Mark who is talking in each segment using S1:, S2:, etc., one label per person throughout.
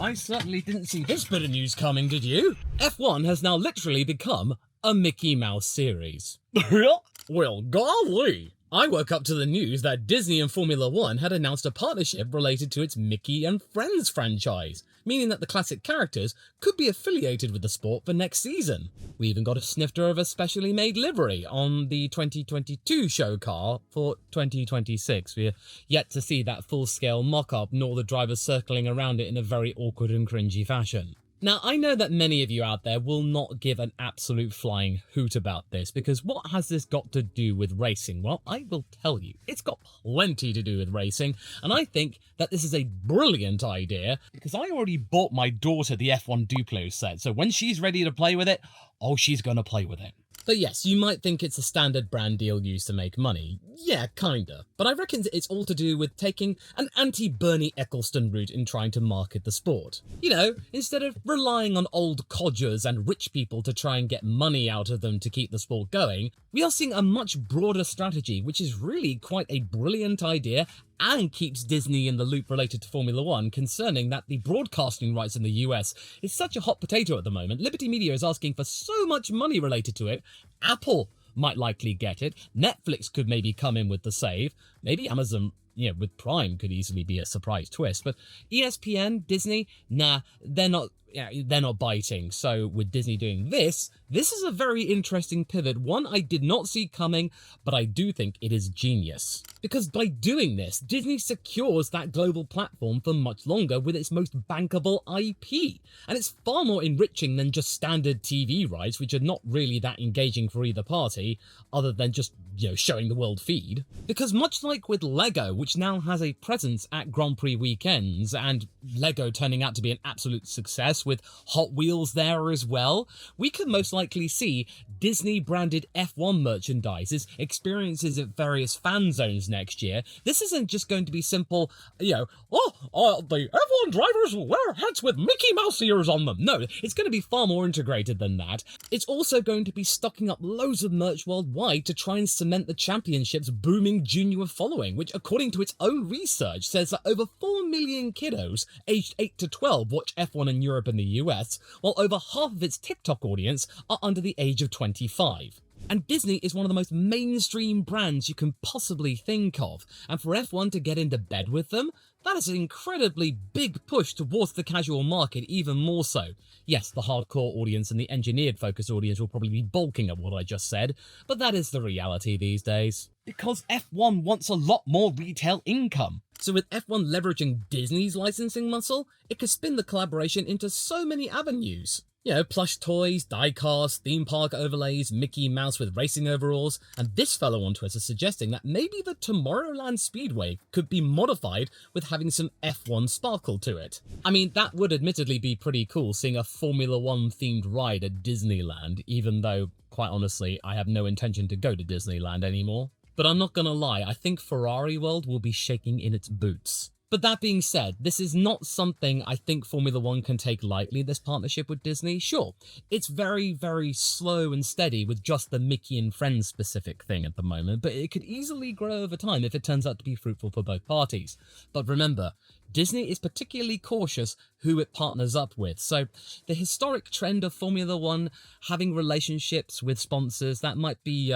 S1: I certainly didn't see this bit of news coming, did you? F1 has now literally become a Mickey Mouse series. Well, golly! I woke up to the news that Disney and Formula One had announced a partnership related to its Mickey and Friends franchise, meaning that the classic characters could be affiliated with the sport for next season. We even got a snifter of a specially made livery on the 2022 show car for 2026. We're yet to see that full-scale mock-up, nor the drivers circling around it in a very awkward and cringy fashion. Now, I know that many of you out there will not give an absolute flying hoot about this, because what has this got to do with racing? Well, I will tell you, it's got plenty to do with racing, and I think that this is a brilliant idea, because I already bought my daughter the F1 Duplo set, so when she's ready to play with it, oh, she's gonna play with it. But yes, you might think it's a standard brand deal used to make money. Yeah, kinda. But I reckon it's all to do with taking an anti-Bernie Ecclestone route in trying to market the sport. You know, instead of relying on old codgers and rich people to try and get money out of them to keep the sport going, we are seeing a much broader strategy, which is really quite a brilliant idea and keeps Disney in the loop related to Formula One, concerning that the broadcasting rights in the US is such a hot potato at the moment. Liberty Media is asking for so much money related to it. Apple might likely get it. Netflix could maybe come in with the save. Maybe Amazon, with Prime could easily be a surprise twist. But ESPN, Disney, nah, they're not biting. So with Disney doing this is a very interesting pivot, one I did not see coming, but I do think it is genius. Because by doing this, Disney secures that global platform for much longer with its most bankable IP. And it's far more enriching than just standard TV rights, which are not really that engaging for either party, other than just, showing the world feed. Because much like with LEGO, which now has a presence at Grand Prix weekends, and LEGO turning out to be an absolute success with Hot Wheels there as well, we could most likely see Disney-branded F1 merchandises, experiences at various fan zones next year. This isn't just going to be simple, the F1 drivers will wear hats with Mickey Mouse ears on them. No, it's going to be far more integrated than that. It's also going to be stocking up loads of merch worldwide to try and cement the championship's booming junior following, which, according to its own research, says that over 4 million kiddos aged 8 to 12 watch F1 in Europe and the US, while over half of its TikTok audience are under the age of 25. And Disney is one of the most mainstream brands you can possibly think of, and for F1 to get into bed with them, that is an incredibly big push towards the casual market, even more so. Yes, the hardcore audience and the engineered focus audience will probably be balking at what I just said, but that is the reality these days. Because F1 wants a lot more retail income. So with F1 leveraging Disney's licensing muscle, it could spin the collaboration into so many avenues. Plush toys, die-cast, theme park overlays, Mickey Mouse with racing overalls, and this fellow on Twitter suggesting that maybe the Tomorrowland Speedway could be modified with having some F1 sparkle to it. I mean, that would admittedly be pretty cool, seeing a Formula One themed ride at Disneyland, even though, quite honestly, I have no intention to go to Disneyland anymore. But I'm not gonna lie, I think Ferrari World will be shaking in its boots. But that being said, this is not something I think Formula One can take lightly, this partnership with Disney. Sure, it's very, very slow and steady with just the Mickey and Friends specific thing at the moment, but it could easily grow over time if it turns out to be fruitful for both parties. But remember, Disney is particularly cautious who it partners up with, so the historic trend of Formula One having relationships with sponsors, that might be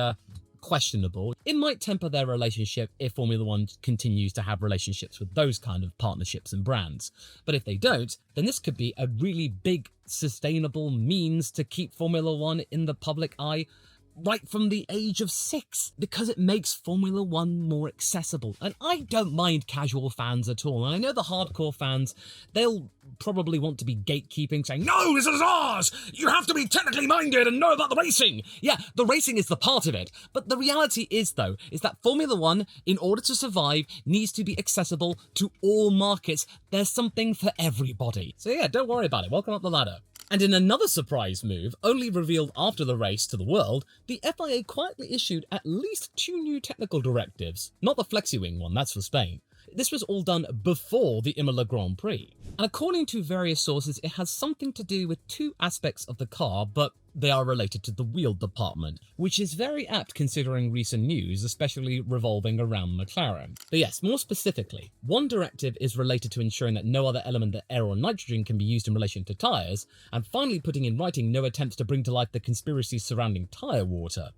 S1: questionable. It might temper their relationship if Formula One continues to have relationships with those kind of partnerships and brands. But if they don't, then this could be a really big, sustainable means to keep Formula One in the public eye right from the age of 6, because it makes Formula One more accessible. And I don't mind casual fans at all. And I know the hardcore fans, they'll probably want to be gatekeeping, saying, no, this is ours! You have to be technically minded and know about the racing! Yeah, the racing is the part of it. But the reality is, though, is that Formula One, in order to survive, needs to be accessible to all markets. There's something for everybody. So yeah, don't worry about it. Welcome up the ladder. And in another surprise move, only revealed after the race to the world, the FIA quietly issued at least 2 new technical directives. Not the FlexiWing one, that's for Spain. This was all done before the Imola Grand Prix. And according to various sources, it has something to do with 2 aspects of the car, but they are related to the wheel department, which is very apt considering recent news, especially revolving around McLaren. But yes, more specifically, one directive is related to ensuring that no other element than air or nitrogen can be used in relation to tyres, and finally putting in writing no attempts to bring to light the conspiracy surrounding tyre water.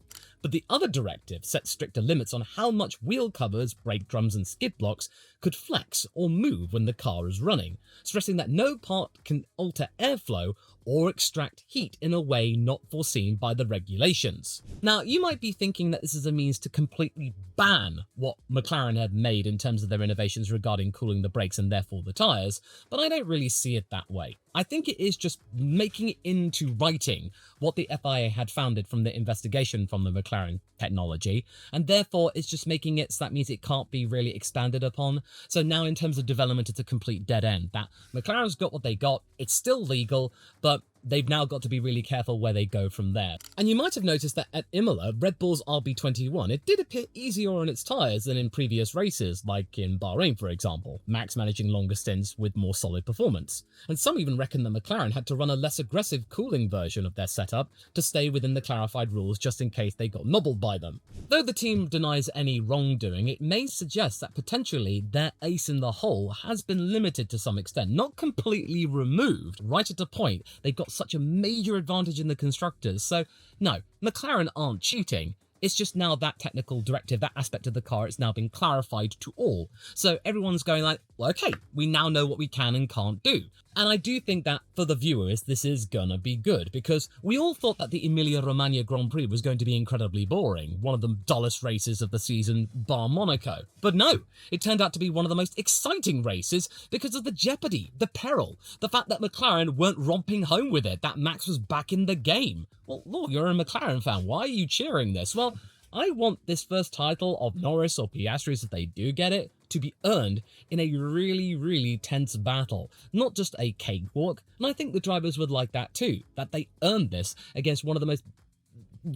S1: But the other directive sets stricter limits on how much wheel covers, brake drums and skid blocks could flex or move when the car is running, stressing that no part can alter airflow or extract heat in a way not foreseen by the regulations. Now, you might be thinking that this is a means to completely ban what McLaren had made in terms of their innovations regarding cooling the brakes and therefore the tyres, but I don't really see it that way. I think it is just making it into writing what the FIA had founded from the investigation from the McLaren technology, and therefore it's just making it so that means it can't be really expanded upon. So now in terms of development, it's a complete dead end. That McLaren's got what they got, it's still legal, but they've now got to be really careful where they go from there. And you might have noticed that at Imola, Red Bull's RB21, it did appear easier on its tyres than in previous races, like in Bahrain for example, Max managing longer stints with more solid performance. And some even reckon that McLaren had to run a less aggressive cooling version of their setup to stay within the clarified rules just in case they got nobbled by them. Though the team denies any wrongdoing, it may suggest that potentially their ace in the hole has been limited to some extent, not completely removed, right at a point they've got such a major advantage in the constructors. So no, McLaren aren't cheating. It's just now that technical directive, that aspect of the car, it's now been clarified to all. So everyone's going like, well, okay, we now know what we can and can't do. And I do think that for the viewers, this is gonna be good, because we all thought that the Emilia-Romagna Grand Prix was going to be incredibly boring, one of the dullest races of the season, bar Monaco. But no, it turned out to be one of the most exciting races because of the jeopardy, the peril, the fact that McLaren weren't romping home with it, that Max was back in the game. Well, look, you're a McLaren fan, why are you cheering this? Well, I want this first title of Norris or Piastri's, if they do get it, to be earned in a really, really tense battle, not just a cakewalk. And I think the drivers would like that too, that they earned this against one of the most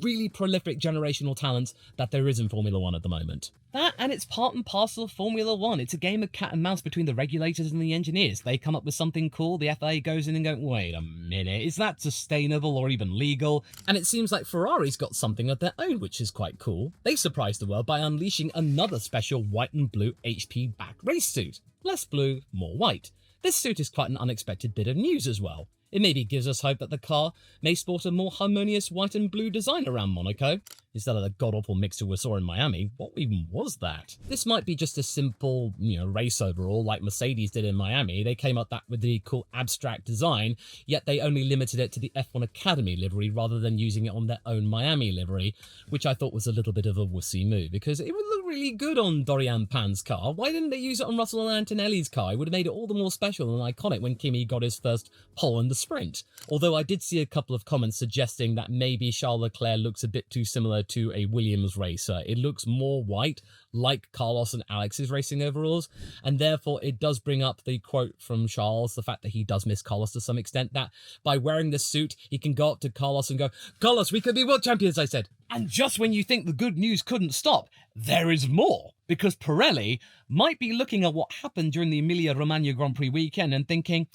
S1: really prolific generational talents that there is in Formula One at the moment. That, and it's part and parcel of Formula One. It's a game of cat and mouse between the regulators and the engineers. They come up with something cool, the FIA goes in and goes, wait a minute, is that sustainable or even legal? And it seems like Ferrari's got something of their own, which is quite cool. They surprised the world by unleashing another special white and blue HP back race suit. Less blue, more white. This suit is quite an unexpected bit of news as well. It maybe gives us hope that the car may sport a more harmonious white and blue design around Monaco, instead of the god-awful mixture we saw in Miami. What even was that? This might be just a simple, race overall like Mercedes did in Miami. They came up with the cool abstract design, yet they only limited it to the F1 Academy livery rather than using it on their own Miami livery, which I thought was a little bit of a wussy move, because it would look really good on Dorian Pan's car. Why didn't they use it on Russell and Antonelli's car? It would have made it all the more special and iconic when Kimi got his first pole in the sprint. Although I did see a couple of comments suggesting that maybe Charles Leclerc looks a bit too similar to a Williams racer. It looks more white, like Carlos and Alex's racing overalls, and therefore it does bring up the quote from Charles, the fact that he does miss Carlos to some extent, that by wearing this suit, he can go up to Carlos and go, Carlos, we could be world champions, I said. And just when you think the good news couldn't stop, there is more, because Pirelli might be looking at what happened during the Emilia-Romagna Grand Prix weekend and thinking,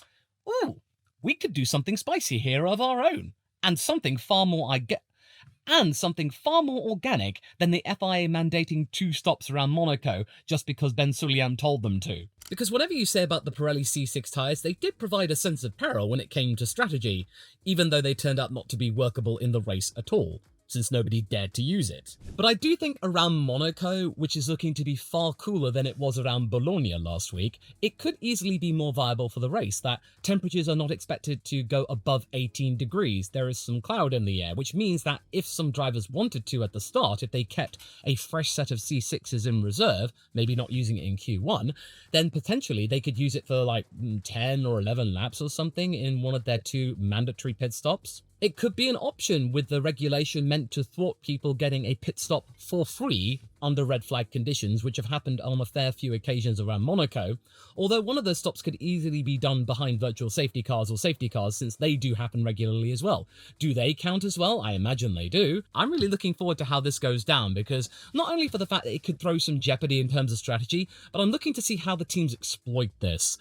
S1: oh, we could do something spicy here of our own, and something far more organic than the FIA mandating 2 stops around Monaco just because Ben Sulayem told them to. Because whatever you say about the Pirelli C6 tyres, they did provide a sense of peril when it came to strategy, even though they turned out not to be workable in the race at all, since nobody dared to use it. But I do think around Monaco, which is looking to be far cooler than it was around Bologna last week, it could easily be more viable for the race, that temperatures are not expected to go above 18 degrees. There is some cloud in the air, which means that if some drivers wanted to at the start, if they kept a fresh set of C6s in reserve, maybe not using it in Q1, then potentially they could use it for like 10 or 11 laps or something in one of their 2 mandatory pit stops. It could be an option with the regulation meant to thwart people getting a pit stop for free under red flag conditions, which have happened on a fair few occasions around Monaco, although one of those stops could easily be done behind virtual safety cars or safety cars, since they do happen regularly as well. Do they count as well? I imagine they do. I'm really looking forward to how this goes down, because not only for the fact that it could throw some jeopardy in terms of strategy, but I'm looking to see how the teams exploit this.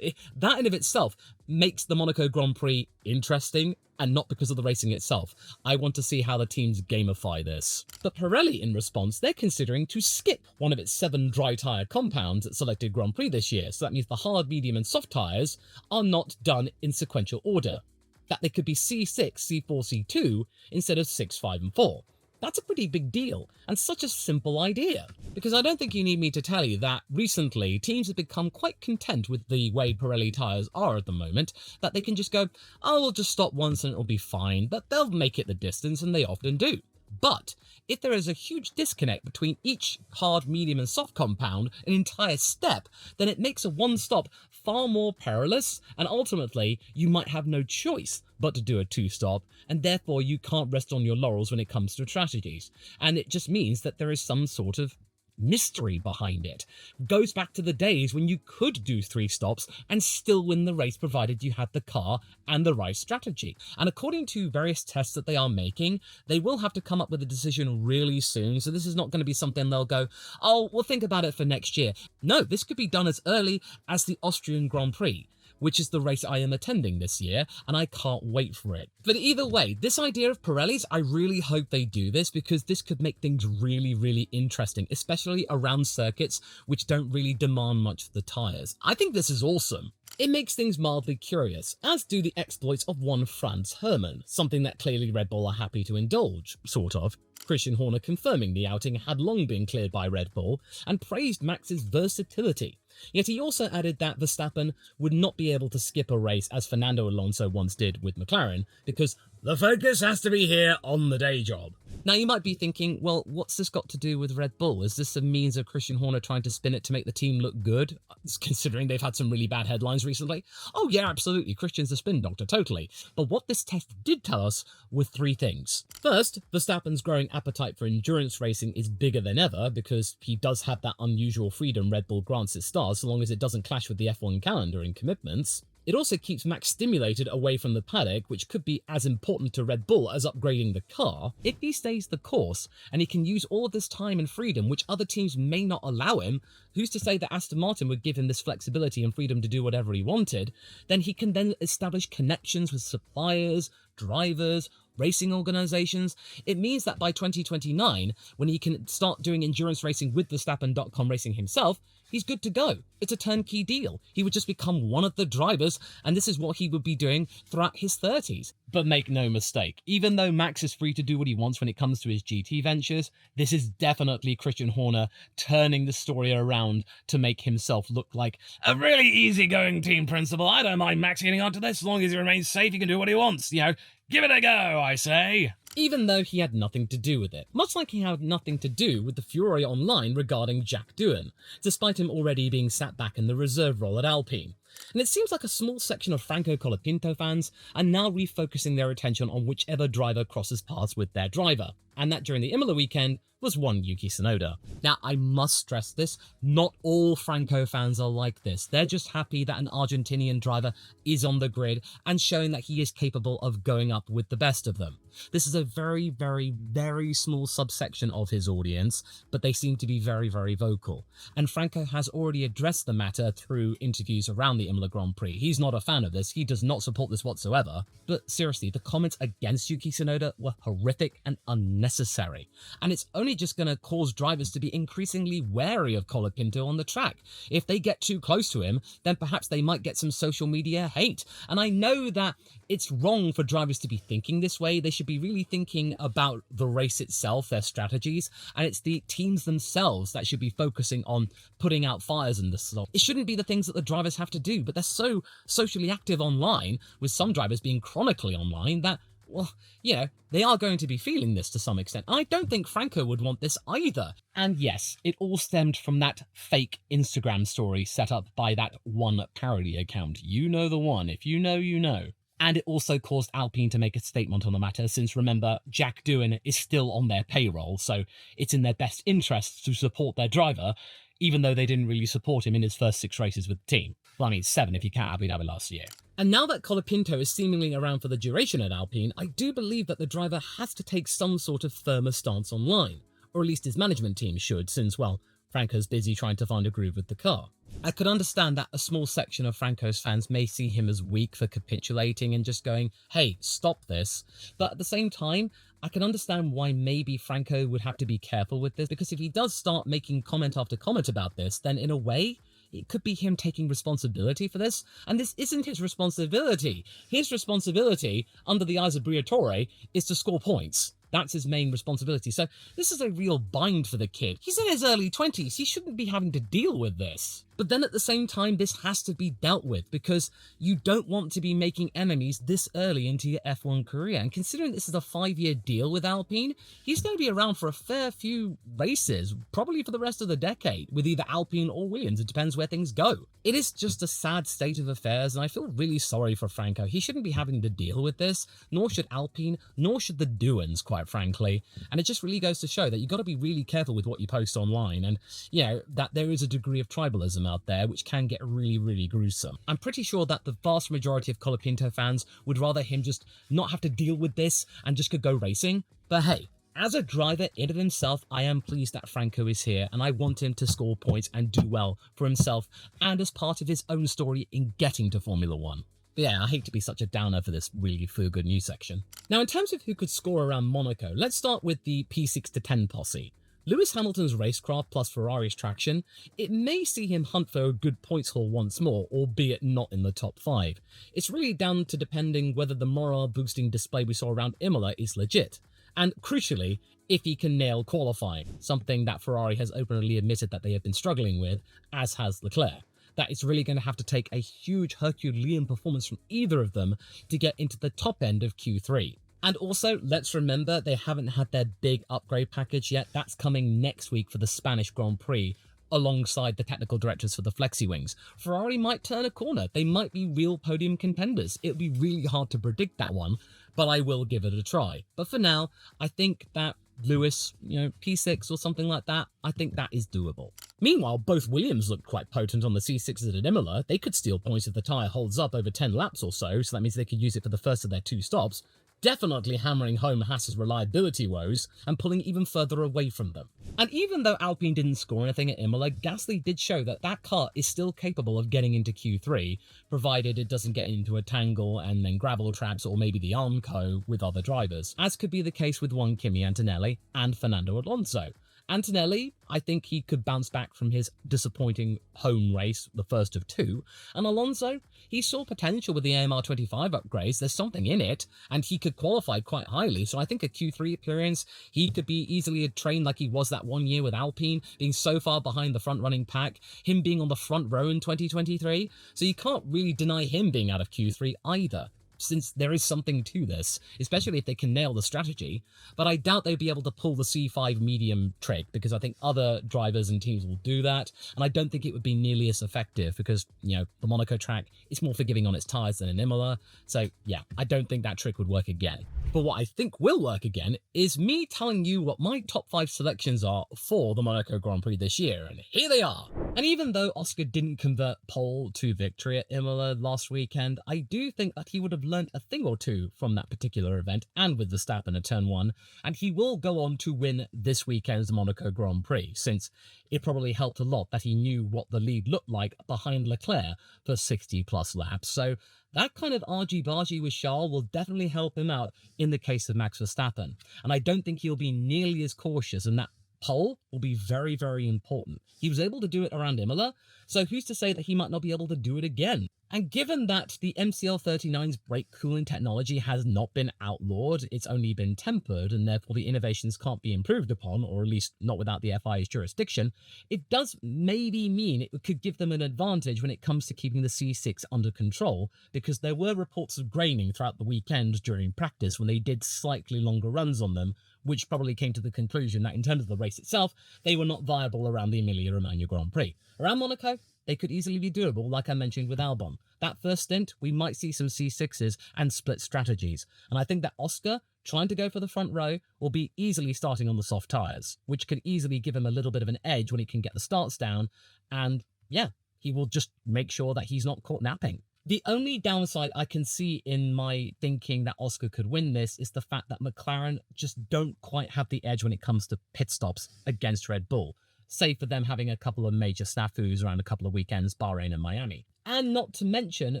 S1: That in of itself makes the Monaco Grand Prix interesting, and not because of the racing itself. I want to see how the teams gamify this. But Pirelli, in response, they're considering to skip one of its 7 dry tyre compounds at selected Grand Prix this year, so that means the hard, medium and soft tyres are not done in sequential order. That they could be C6, C4, C2 instead of 6, 5 and 4. That's a pretty big deal, and such a simple idea. Because I don't think you need me to tell you that recently teams have become quite content with the way Pirelli tyres are at the moment, that they can just go, oh, we'll just stop once and it'll be fine, but they'll make it the distance, and they often do. But if there is a huge disconnect between each hard, medium and soft compound, an entire step, then it makes a one stop far more perilous, and ultimately you might have no choice but to do a 2-stop, and therefore you can't rest on your laurels when it comes to strategies. And it just means that there is some sort of mystery behind it. Goes back to the days when you could do 3 stops and still win the race, provided you had the car and the right strategy. And according to various tests that they are making, they will have to come up with a decision really soon, so this is not going to be something they'll go, oh, we'll think about it for next year. No, this could be done as early as the Austrian Grand Prix, which is the race I am attending this year, and I can't wait for it. But either way, this idea of Pirelli's, I really hope they do this, because this could make things really, really interesting, especially around circuits which don't really demand much of the tyres. I think this is awesome. It makes things mildly curious, as do the exploits of one Franz Hermann, something that clearly Red Bull are happy to indulge, sort of. Christian Horner confirming the outing had long been cleared by Red Bull, and praised Max's versatility. Yet he also added that Verstappen would not be able to skip a race as Fernando Alonso once did with McLaren, because the focus has to be here on the day job. Now you might be thinking, well, what's this got to do with Red Bull? Is this a means of Christian Horner trying to spin it to make the team look good, considering they've had some really bad headlines recently? Oh yeah, absolutely, Christian's a spin doctor, totally. But what this test did tell us were 3 things. First, Verstappen's growing appetite for endurance racing is bigger than ever, because he does have that unusual freedom Red Bull grants his stars, so long as it doesn't clash with the F1 calendar and commitments. It also keeps Max stimulated away from the paddock, which could be as important to Red Bull as upgrading the car. If he stays the course, and he can use all of this time and freedom, which other teams may not allow him, who's to say that Aston Martin would give him this flexibility and freedom to do whatever he wanted, then he can then establish connections with suppliers, drivers, racing organisations. It means that by 2029, when he can start doing endurance racing with Verstappen.com Racing himself, he's good to go. It's a turnkey deal. He would just become one of the drivers, and this is what he would be doing throughout his 30s. But make no mistake, even though Max is free to do what he wants when it comes to his GT ventures, this is definitely Christian Horner turning the story around to make himself look like a really easygoing team principal. I don't mind Max getting onto this, as long as he remains safe, he can do what he wants, you know. Give it a go, I say. Even though he had nothing to do with it. Much like he had nothing to do with the furore online regarding Jack Doohan, despite him already being sat back in the reserve role at Alpine. And it seems like a small section of Franco Colapinto fans are now refocusing their attention on whichever driver crosses paths with their driver, and that during the Imola weekend was one Yuki Tsunoda. Now, I must stress this, not all Franco fans are like this. They're just happy that an Argentinian driver is on the grid and showing that he is capable of going up with the best of them. This is a very, very, very small subsection of his audience, but they seem to be very, very vocal. And Franco has already addressed the matter through interviews around the Imola Grand Prix. He's not a fan of this, he does not support this whatsoever. But seriously, the comments against Yuki Tsunoda were horrific and unnecessary. And it's only just going to cause drivers to be increasingly wary of Colapinto on the track. If they get too close to him, then perhaps they might get some social media hate. And I know that it's wrong for drivers to be thinking this way. They should be really thinking about the race itself, their strategies, and it's the teams themselves that should be focusing on putting out fires in this stuff. It shouldn't be the things that the drivers have to do, but they're so socially active online, with some drivers being chronically online, that, well, you know, they are going to be feeling this to some extent. I don't think Franco would want this either. And yes, it all stemmed from that fake Instagram story set up by that one parody account. You know the one. If you know, you know. And it also caused Alpine to make a statement on the matter, since remember, Jack Doohan is still on their payroll, so it's in their best interests to support their driver, even though they didn't really support him in his first 6 races with the team. Well, I mean, 7 if you count Abu Dhabi last year. And now that Colapinto is seemingly around for the duration at Alpine, I do believe that the driver has to take some sort of firmer stance online, or at least his management team should, since, well, Franco's busy trying to find a groove with the car. I could understand that a small section of Franco's fans may see him as weak for capitulating and just going, hey, stop this. But at the same time, I can understand why maybe Franco would have to be careful with this, because if he does start making comment after comment about this, then in a way, it could be him taking responsibility for this, and this isn't his responsibility. His responsibility, under the eyes of Briatore, is to score points. That's his main responsibility. So this is a real bind for the kid. He's in his early 20s. He shouldn't be having to deal with this. But then at the same time, this has to be dealt with, because you don't want to be making enemies this early into your F1 career. And considering this is a 5-year deal with Alpine, he's going to be around for a fair few races, probably for the rest of the decade, with either Alpine or Williams. It depends where things go. It is just a sad state of affairs, and I feel really sorry for Franco. He shouldn't be having to deal with this, nor should Alpine, nor should the Doohans, quite frankly. And it just really goes to show that you've got to be really careful with what you post online, and, you know, that there is a degree of tribalism out there which can get really, really gruesome. I'm pretty sure that the vast majority of Colapinto fans would rather him just not have to deal with this and just could go racing. But hey, as a driver in of himself, I am pleased that Franco is here, and I want him to score points and do well for himself and as part of his own story in getting to Formula 1. But yeah, I hate to be such a downer for this really feel-good news section. Now, in terms of who could score around Monaco, let's start with the P6 to 10 posse. Lewis Hamilton's racecraft plus Ferrari's traction, it may see him hunt for a good points haul once more, albeit not in the top 5. It's really down to depending whether the morale-boosting display we saw around Imola is legit, and crucially, if he can nail qualifying, something that Ferrari has openly admitted that they have been struggling with, as has Leclerc. That it's really going to have to take a huge Herculean performance from either of them to get into the top end of Q3. And also, let's remember, they haven't had their big upgrade package yet. That's coming next week for the Spanish Grand Prix, alongside the technical directors for the Flexi Wings. Ferrari might turn a corner. They might be real podium contenders. It would be really hard to predict that one, but I will give it a try. But for now, I think that Lewis, P6 or something like that, I think that is doable. Meanwhile, both Williams looked quite potent on the C6s at Imola. They could steal points if the tyre holds up over 10 laps or so that means they could use it for the first of their 2 stops, definitely hammering home Haas's reliability woes and pulling even further away from them. And even though Alpine didn't score anything at Imola, Gasly did show that that car is still capable of getting into Q3, provided it doesn't get into a tangle and then gravel traps or maybe the Armco with other drivers, as could be the case with one Kimi Antonelli and Fernando Alonso. Antonelli, I think he could bounce back from his disappointing home race, the first of 2, and Alonso, he saw potential with the AMR25 upgrades. There's something in it, and he could qualify quite highly, so I think a Q3 appearance, he could be easily trained like he was that one year with Alpine, being so far behind the front-running pack, him being on the front row in 2023, so you can't really deny him being out of Q3 either, since there is something to this, especially if they can nail the strategy, but I doubt they'd be able to pull the C5 medium trick, because I think other drivers and teams will do that, and I don't think it would be nearly as effective, because, the Monaco track is more forgiving on its tyres than in Imola, so yeah, I don't think that trick would work again. But what I think will work again is me telling you what my top 5 selections are for the Monaco Grand Prix this year, and here they are! And even though Oscar didn't convert pole to victory at Imola last weekend, I do think that he would have learned a thing or two from that particular event and with Verstappen at turn 1, and he will go on to win this weekend's Monaco Grand Prix, since it probably helped a lot that he knew what the lead looked like behind Leclerc for 60 plus laps. So that kind of argy-bargy with Charles will definitely help him out in the case of Max Verstappen, and I don't think he'll be nearly as cautious, and that pole will be very, very important. He was able to do it around Imola, so who's to say that he might not be able to do it again? And given that the MCL39's brake cooling technology has not been outlawed, it's only been tempered, and therefore the innovations can't be improved upon, or at least not without the FIA's jurisdiction, it does maybe mean it could give them an advantage when it comes to keeping the C6 under control, because there were reports of graining throughout the weekend during practice when they did slightly longer runs on them, which probably came to the conclusion that in terms of the race itself, they were not viable around the Emilia-Romagna Grand Prix. Around Monaco, they could easily be doable, like I mentioned with Albon. That first stint, we might see some C6s and split strategies. And I think that Oscar, trying to go for the front row, will be easily starting on the soft tyres, which could easily give him a little bit of an edge when he can get the starts down. And yeah, he will just make sure that he's not caught napping. The only downside I can see in my thinking that Oscar could win this is the fact that McLaren just don't quite have the edge when it comes to pit stops against Red Bull, save for them having a couple of major snafus around a couple of weekends, Bahrain and Miami. And not to mention,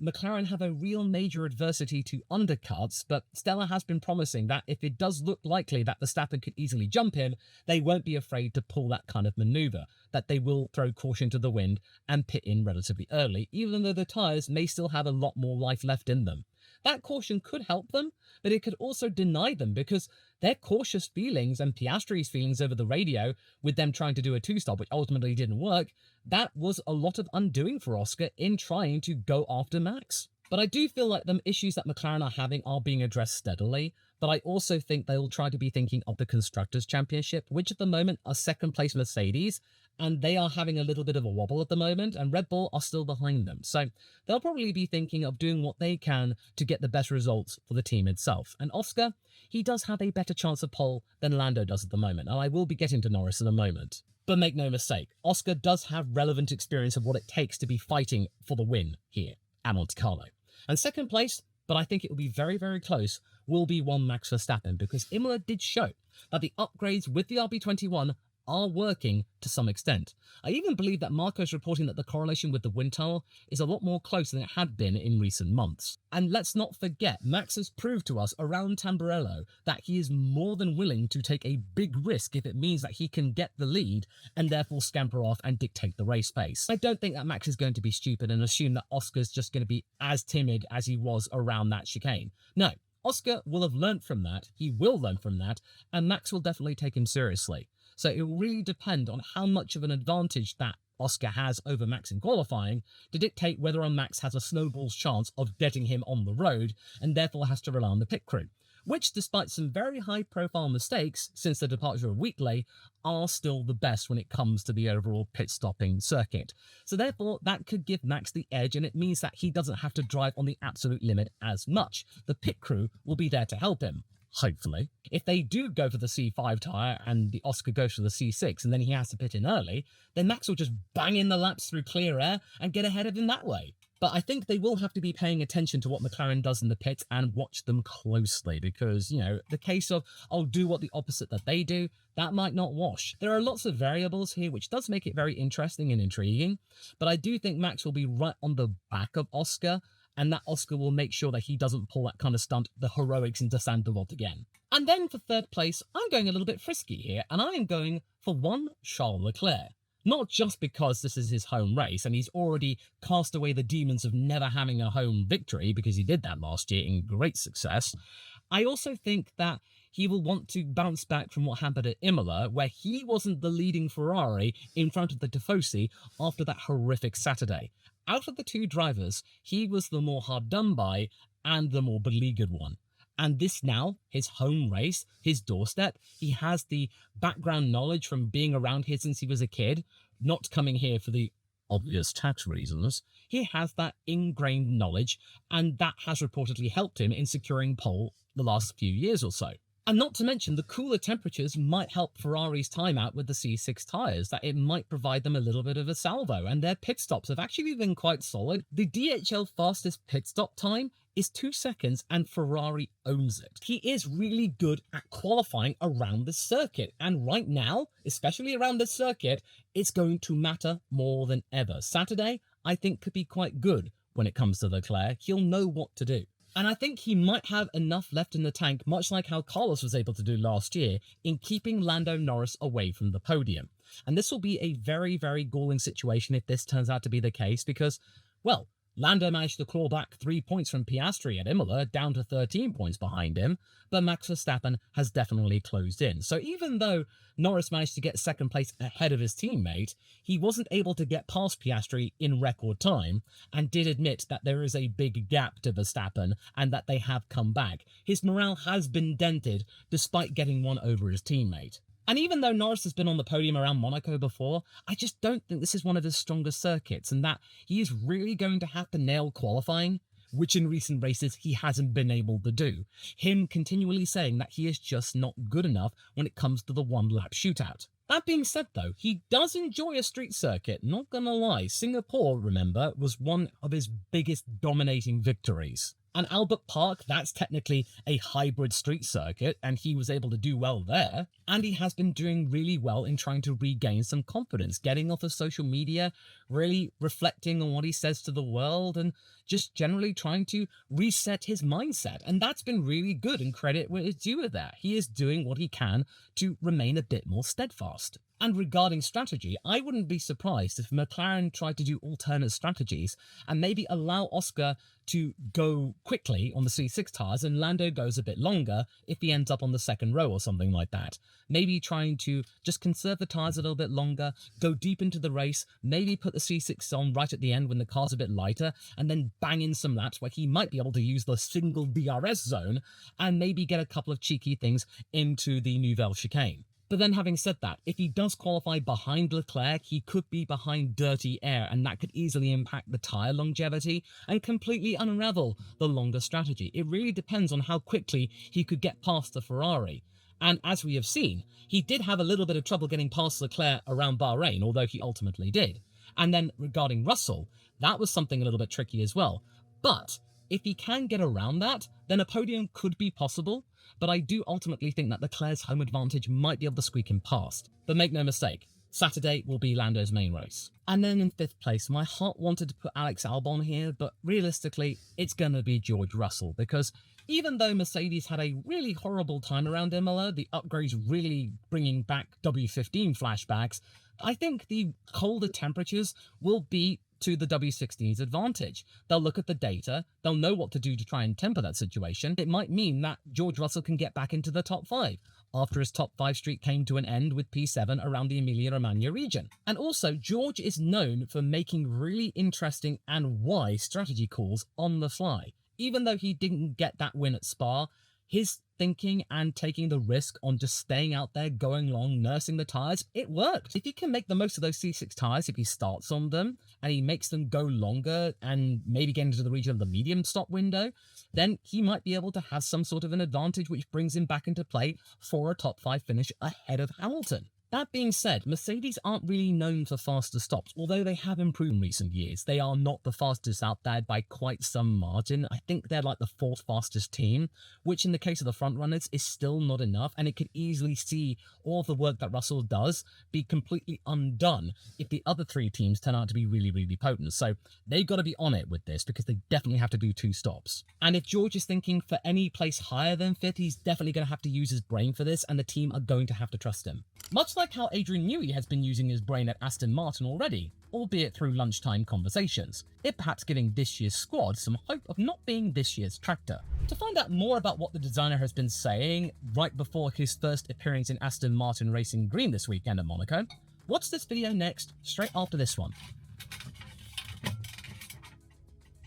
S1: McLaren have a real major adversity to undercuts, but Stella has been promising that if it does look likely that Verstappen could easily jump him, they won't be afraid to pull that kind of manoeuvre, that they will throw caution to the wind and pit in relatively early, even though the tyres may still have a lot more life left in them. That caution could help them, but it could also deny them because their cautious feelings and Piastri's feelings over the radio with them trying to do a two-stop, which ultimately didn't work, that was a lot of undoing for Oscar in trying to go after Max. But I do feel like the issues that McLaren are having are being addressed steadily, but I also think they will try to be thinking of the Constructors' Championship, which at the moment are second place Mercedes, and they are having a little bit of a wobble at the moment, and Red Bull are still behind them. So they'll probably be thinking of doing what they can to get the best results for the team itself. And Oscar, he does have a better chance of pole than Lando does at the moment, and I will be getting to Norris in a moment. But make no mistake, Oscar does have relevant experience of what it takes to be fighting for the win here at Monte Carlo. And second place, but I think it will be very, very close, will be one Max Verstappen, because Imola did show that the upgrades with the RB21 are working to some extent. I even believe that Marco's reporting that the correlation with the wind tunnel is a lot more close than it had been in recent months. And let's not forget, Max has proved to us around Tamburello that he is more than willing to take a big risk if it means that he can get the lead and therefore scamper off and dictate the race pace. I don't think that Max is going to be stupid and assume that Oscar's just going to be as timid as he was around that chicane. No, Oscar will have learnt from that, he will learn from that, and Max will definitely take him seriously. So it will really depend on how much of an advantage that Oscar has over Max in qualifying to dictate whether or Max has a snowball's chance of getting him on the road and therefore has to rely on the pit crew, which, despite some very high-profile mistakes since the departure of Wheatley, are still the best when it comes to the overall pit-stopping circuit. So therefore, that could give Max the edge, and it means that he doesn't have to drive on the absolute limit as much. The pit crew will be there to help him. Hopefully. If they do go for the C5 tyre and the Oscar goes for the C6 and then he has to pit in early, then Max will just bang in the laps through clear air and get ahead of him that way. But I think they will have to be paying attention to what McLaren does in the pits and watch them closely because, you know, the case of, I'll do what the opposite that they do, that might not wash. There are lots of variables here, which does make it very interesting and intriguing, but I do think Max will be right on the back of Oscar, and that Oscar will make sure that he doesn't pull that kind of stunt, the heroics into Sandoval again. And then for third place, I'm going a little bit frisky here, and I am going for one Charles Leclerc. Not just because this is his home race, and he's already cast away the demons of never having a home victory, because he did that last year in great success. I also think that he will want to bounce back from what happened at Imola, where he wasn't the leading Ferrari in front of the Tifosi after that horrific Saturday. Out of the two drivers, he was the more hard done by and the more beleaguered one. And this now, his home race, his doorstep, he has the background knowledge from being around here since he was a kid, not coming here for the obvious tax reasons. He has that ingrained knowledge, and that has reportedly helped him in securing pole the last few years or so. And not to mention, the cooler temperatures might help Ferrari's time out with the C6 tyres, that it might provide them a little bit of a salvo, and their pit stops have actually been quite solid. The DHL fastest pit stop time is 2 seconds, and Ferrari owns it. He is really good at qualifying around the circuit, and right now, especially around this circuit, it's going to matter more than ever. Saturday, I think, could be quite good when it comes to Leclerc. He'll know what to do. And I think he might have enough left in the tank, much like how Carlos was able to do last year, in keeping Lando Norris away from the podium. And this will be a very, very galling situation if this turns out to be the case, because, well, Lando managed to claw back 3 points from Piastri at Imola, down to 13 points behind him, but Max Verstappen has definitely closed in. So even though Norris managed to get second place ahead of his teammate, he wasn't able to get past Piastri in record time, and did admit that there is a big gap to Verstappen and that they have come back. His morale has been dented despite getting one over his teammate. And even though Norris has been on the podium around Monaco before, I just don't think this is one of his strongest circuits, and that he is really going to have to nail qualifying, which in recent races he hasn't been able to do. Him continually saying that he is just not good enough when it comes to the one-lap shootout. That being said though, he does enjoy a street circuit, not gonna lie. Singapore, remember, was one of his biggest dominating victories. And Albert Park, that's technically a hybrid street circuit, and he was able to do well there. And he has been doing really well in trying to regain some confidence, getting off of social media, really reflecting on what he says to the world, and just generally trying to reset his mindset. And that's been really good, and credit where it's due with that. He is doing what he can to remain a bit more steadfast. And regarding strategy, I wouldn't be surprised if McLaren tried to do alternate strategies and maybe allow Oscar to go quickly on the C6 tyres and Lando goes a bit longer if he ends up on the second row or something like that. Maybe trying to just conserve the tyres a little bit longer, go deep into the race, maybe put the C6 on right at the end when the car's a bit lighter, and then bang in some laps where he might be able to use the single DRS zone and maybe get a couple of cheeky things into the Nouvelle chicane. But then having said that, if he does qualify behind Leclerc, he could be behind dirty air, and that could easily impact the tyre longevity and completely unravel the longer strategy. It really depends on how quickly he could get past the Ferrari. And as we have seen, he did have a little bit of trouble getting past Leclerc around Bahrain, although he ultimately did. And then regarding Russell, that was something a little bit tricky as well. But if he can get around that, then a podium could be possible, but I do ultimately think that Leclerc's home advantage might be able to squeak him past. But make no mistake, Saturday will be Lando's main race. And then in 5th place, my heart wanted to put Alex Albon here, but realistically, it's going to be George Russell, because even though Mercedes had a really horrible time around Imola, the upgrades really bringing back W15 flashbacks, I think the colder temperatures will be to the W16's advantage. They'll look at the data, they'll know what to do to try and temper that situation. It might mean that George Russell can get back into the top 5 after his top 5 streak came to an end with P7 around the Emilia-Romagna region. And also, George is known for making really interesting and wise strategy calls on the fly. Even though he didn't get that win at Spa, his thinking and taking the risk on just staying out there, going long, nursing the tyres, it worked. If he can make the most of those C6 tyres, if he starts on them and he makes them go longer and maybe get into the region of the medium stop window, then he might be able to have some sort of an advantage which brings him back into play for a top 5 finish ahead of Hamilton. That being said, Mercedes aren't really known for faster stops, although they have improved in recent years. They are not the fastest out there by quite some margin. I think they're like the 4th fastest team, which in the case of the frontrunners is still not enough, and it could easily see all of the work that Russell does be completely undone if the other 3 teams turn out to be really, really potent. So they've got to be on it with this, because they definitely have to do 2 stops. And if George is thinking for any place higher than 5th, he's definitely going to have to use his brain for this, and the team are going to have to trust him. Much like how Adrian Newey has been using his brain at Aston Martin already, albeit through lunchtime conversations, it perhaps giving this year's squad some hope of not being this year's tractor. To find out more about what the designer has been saying right before his first appearance in Aston Martin Racing Green this weekend at Monaco, watch this video next, straight after this one.